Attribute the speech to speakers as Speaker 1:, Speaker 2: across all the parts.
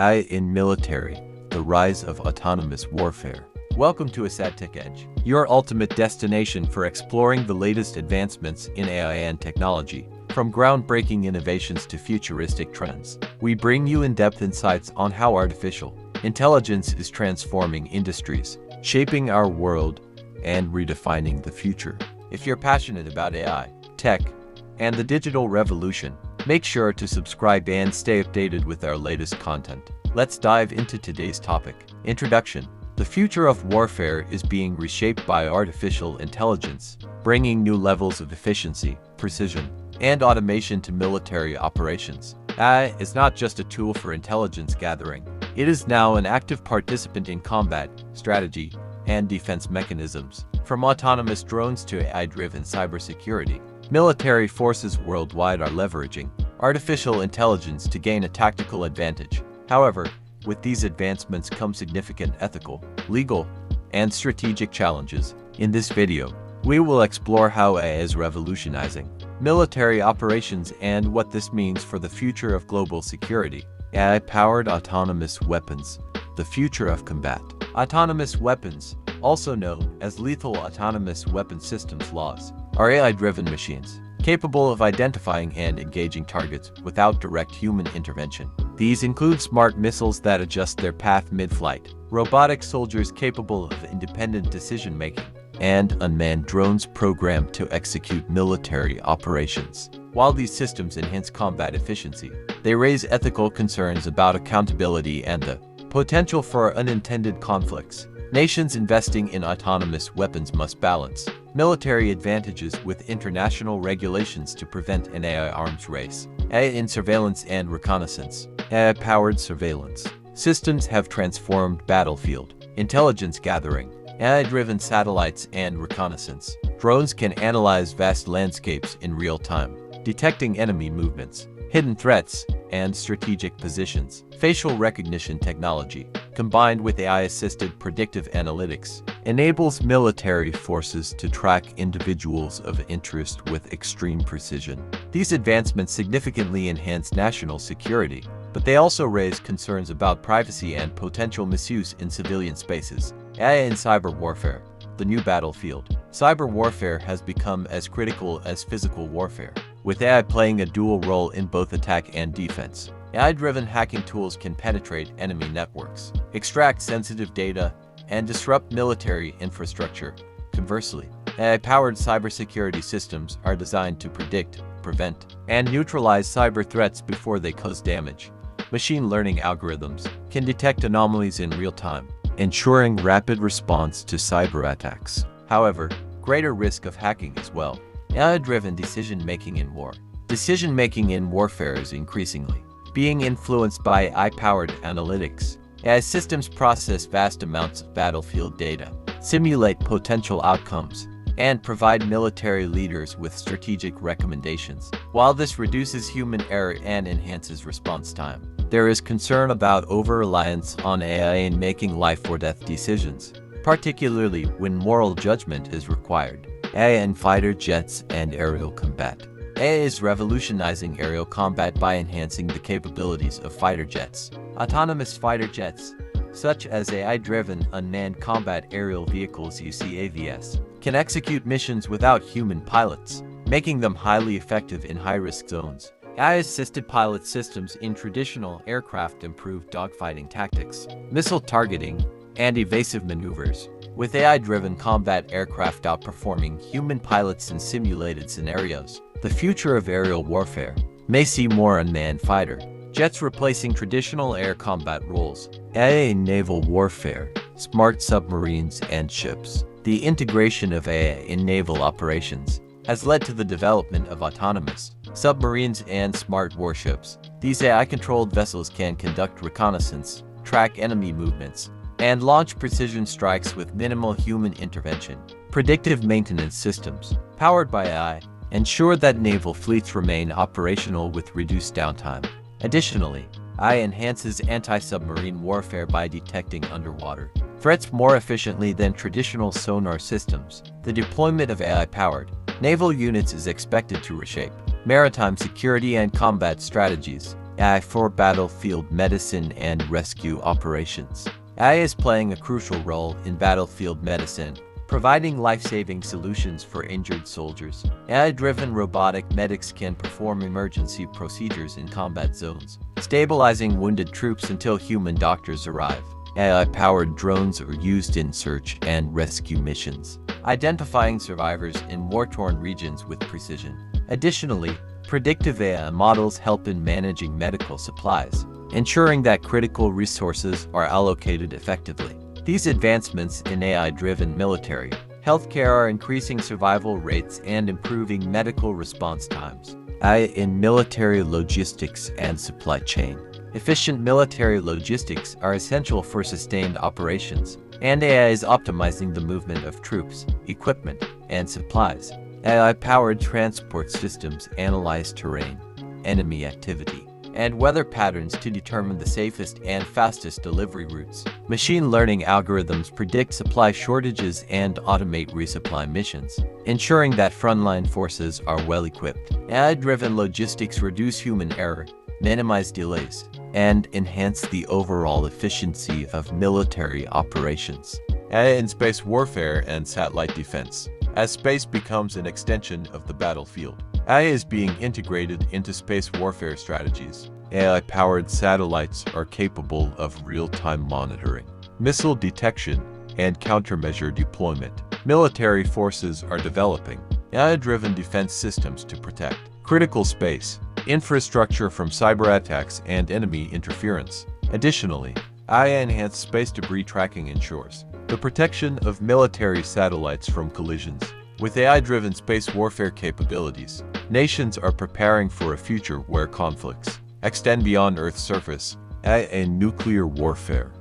Speaker 1: AI in military, the rise of autonomous warfare. Welcome to AsadTech Edge, your ultimate destination for exploring the latest advancements in AI and technology. From groundbreaking innovations to futuristic trends, we bring you in-depth insights on how artificial intelligence is transforming industries, shaping our world, and redefining the future. If you're passionate about AI, tech, and the digital revolution, make sure to subscribe and stay updated with our latest content. Let's dive into today's topic. Introduction. The future of warfare is being reshaped by artificial intelligence, bringing new levels of efficiency, precision, and automation to military operations. AI is not just a tool for intelligence gathering. It is now an active participant in combat, strategy, and defense mechanisms. From autonomous drones to AI-driven cybersecurity, military forces worldwide are leveraging artificial intelligence to gain a tactical advantage. However, with these advancements come significant ethical, legal, and strategic challenges. In this video, we will explore how AI is revolutionizing military operations and what this means for the future of global security. AI-powered autonomous weapons, the future of combat. Autonomous weapons, also known as lethal autonomous weapon systems (LAWS), are AI-driven machines capable of identifying and engaging targets without direct human intervention. These include smart missiles that adjust their path mid-flight, robotic soldiers capable of independent decision-making, and unmanned drones programmed to execute military operations. While these systems enhance combat efficiency, they raise ethical concerns about accountability and the potential for unintended conflicts. Nations investing in autonomous weapons must balance military advantages with international regulations to prevent an AI arms race. AI in surveillance and reconnaissance. AI-powered surveillance systems have transformed battlefield intelligence gathering. AI-driven satellites and reconnaissance drones can analyze vast landscapes in real time, detecting enemy movements, hidden threats, and strategic positions. Facial recognition technology, combined with AI-assisted predictive analytics, enables military forces to track individuals of interest with extreme precision. These advancements significantly enhance national security, but they also raise concerns about privacy and potential misuse in civilian spaces. AI in cyber warfare, the new battlefield. Cyber warfare has become as critical as physical warfare, with AI playing a dual role in both attack and defense. AI-driven hacking tools can penetrate enemy networks, extract sensitive data, and disrupt military infrastructure. Conversely, AI-powered cybersecurity systems are designed to predict, prevent, and neutralize cyber threats before they cause damage. Machine learning algorithms can detect anomalies in real time, ensuring rapid response to cyber attacks. However, greater risk of hacking as well. AI-driven decision-making in war. Decision-making in warfare is increasingly being influenced by AI-powered analytics. AI systems process vast amounts of battlefield data, simulate potential outcomes, and provide military leaders with strategic recommendations. While this reduces human error and enhances response time, there is concern about over-reliance on AI in making life-or-death decisions, particularly when moral judgment is required. AI in fighter jets and aerial combat. AI is revolutionizing aerial combat by enhancing the capabilities of fighter jets. Autonomous fighter jets, such as AI-driven unmanned combat aerial vehicles (UCAVs), can execute missions without human pilots, making them highly effective in high-risk zones. AI-assisted pilot systems in traditional aircraft improve dogfighting tactics, missile targeting, and evasive maneuvers, with AI-driven combat aircraft outperforming human pilots in simulated scenarios. The future of aerial warfare may see more unmanned fighter jets replacing traditional air combat roles. AI in naval warfare, smart submarines and ships. The integration of AI in naval operations has led to the development of autonomous submarines and smart warships. These AI-controlled vessels can conduct reconnaissance, track enemy movements, and launch precision strikes with minimal human intervention. Predictive maintenance systems, powered by AI, ensure that naval fleets remain operational with reduced downtime. Additionally, AI enhances anti-submarine warfare by detecting underwater threats more efficiently than traditional sonar systems. The deployment of AI-powered naval units is expected to reshape maritime security and combat strategies. AI for battlefield medicine and rescue operations. AI is playing a crucial role in battlefield medicine, providing life-saving solutions for injured soldiers. AI-driven robotic medics can perform emergency procedures in combat zones, stabilizing wounded troops until human doctors arrive. AI-powered drones are used in search and rescue missions, identifying survivors in war-torn regions with precision. Additionally, predictive AI models help in managing medical supplies, ensuring that critical resources are allocated effectively. These advancements in AI-driven military healthcare are increasing survival rates and improving medical response times. AI in military logistics and supply chain. Efficient military logistics are essential for sustained operations, and AI is optimizing the movement of troops, equipment, and supplies. AI-powered transport systems analyze terrain, enemy activity, and weather patterns to determine the safest and fastest delivery routes. Machine learning algorithms predict supply shortages and automate resupply missions, ensuring that frontline forces are well-equipped. AI-driven logistics reduce human error, minimize delays, and enhance the overall efficiency of military operations.
Speaker 2: AI in space warfare and satellite defense. As space becomes an extension of the battlefield, AI is being integrated into space warfare strategies. AI-powered satellites are capable of real-time monitoring, missile detection, and countermeasure deployment. Military forces are developing AI-driven defense systems to protect critical space infrastructure from cyber attacks and enemy interference. Additionally, AI-enhanced space debris tracking ensures the protection of military satellites from collisions. With AI-driven space warfare capabilities, nations are preparing for a future where conflicts extend beyond Earth's surface. AI and nuclear warfare.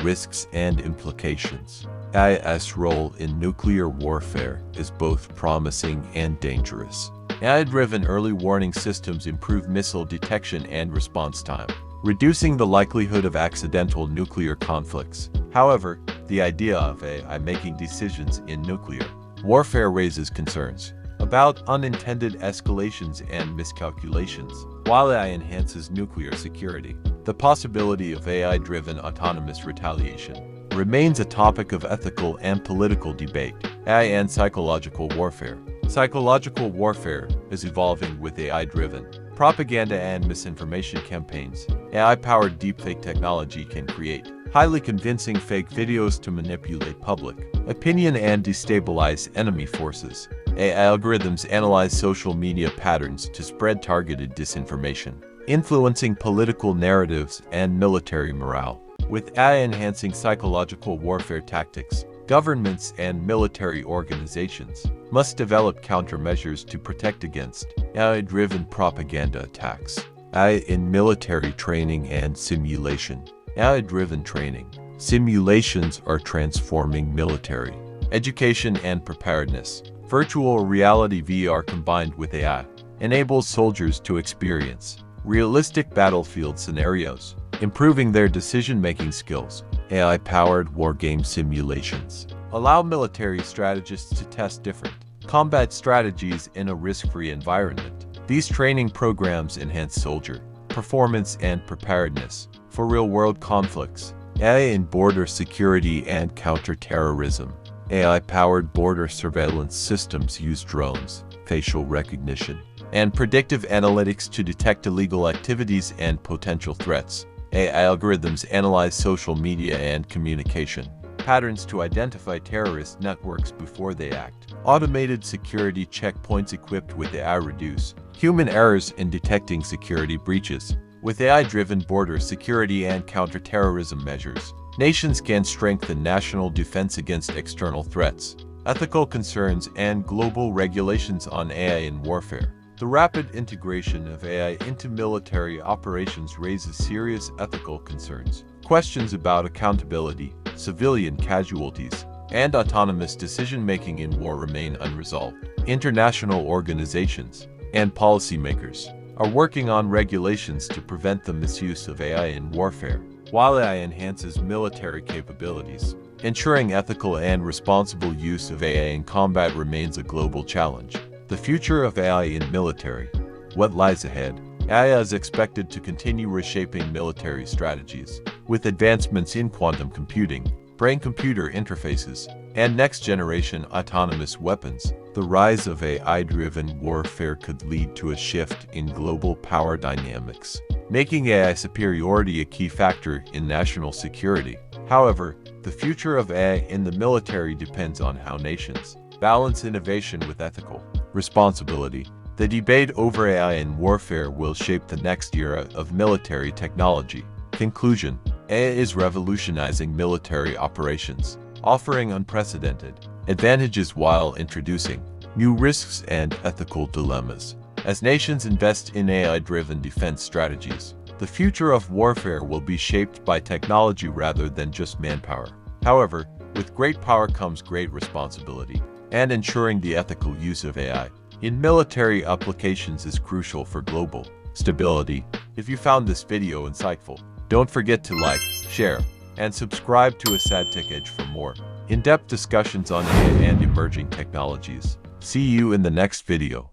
Speaker 2: Risks and implications. AI's role in nuclear warfare is both promising and dangerous. AI-driven early warning systems improve missile detection and response time, reducing the likelihood of accidental nuclear conflicts. However, the idea of AI making decisions in nuclear warfare raises concerns about unintended escalations and miscalculations. While AI enhances nuclear security, the possibility of AI-driven autonomous retaliation remains a topic of ethical and political debate. AI and psychological warfare. Psychological warfare is evolving with AI-driven propaganda and misinformation campaigns. AI-powered deepfake technology can create highly convincing fake videos to manipulate public opinion and destabilize enemy forces. AI algorithms analyze social media patterns to spread targeted disinformation, influencing political narratives and military morale. With AI enhancing psychological warfare tactics, governments and military organizations must develop countermeasures to protect against AI-driven propaganda attacks. AI in military training and simulation. AI-driven training. Simulations are transforming military education and preparedness. Virtual reality VR combined with AI enables soldiers to experience realistic battlefield scenarios, improving their decision-making skills. AI-powered wargame simulations allow military strategists to test different combat strategies in a risk-free environment. These training programs enhance soldier performance and preparedness for real-world conflicts. AI in border security and counterterrorism. AI-powered border surveillance systems use drones, facial recognition, and predictive analytics to detect illegal activities and potential threats. AI algorithms analyze social media and communication patterns to identify terrorist networks before they act. Automated security checkpoints equipped with AI reduce human errors in detecting security breaches. With AI-driven border security and counterterrorism measures, nations can strengthen national defense against external threats. Ethical concerns and global regulations on AI in warfare. The rapid integration of AI into military operations raises serious ethical concerns. Questions about accountability, civilian casualties, and autonomous decision-making in war remain unresolved. International organizations and policymakers are working on regulations to prevent the misuse of AI in warfare. While AI enhances military capabilities, ensuring ethical and responsible use of AI in combat remains a global challenge. The future of AI in military. What lies ahead? AI is expected to continue reshaping military strategies, with advancements in quantum computing, brain-computer interfaces, and next-generation autonomous weapons. The rise of AI-driven warfare could lead to a shift in global power dynamics, making AI superiority a key factor in national security. However, the future of AI in the military depends on how nations balance innovation with ethical responsibility. The debate over AI in warfare will shape the next era of military technology. Conclusion: AI is revolutionizing military operations, offering unprecedented advantages while introducing new risks and ethical dilemmas. As nations invest in AI-driven defense strategies, the future of warfare will be shaped by technology rather than just manpower. However, with great power comes great responsibility, and ensuring the ethical use of AI in military applications is crucial for global stability. If you found this video insightful, don't forget to like, share, and subscribe to AsadTech Edge for more in-depth discussions on AI and emerging technologies. See you in the next video.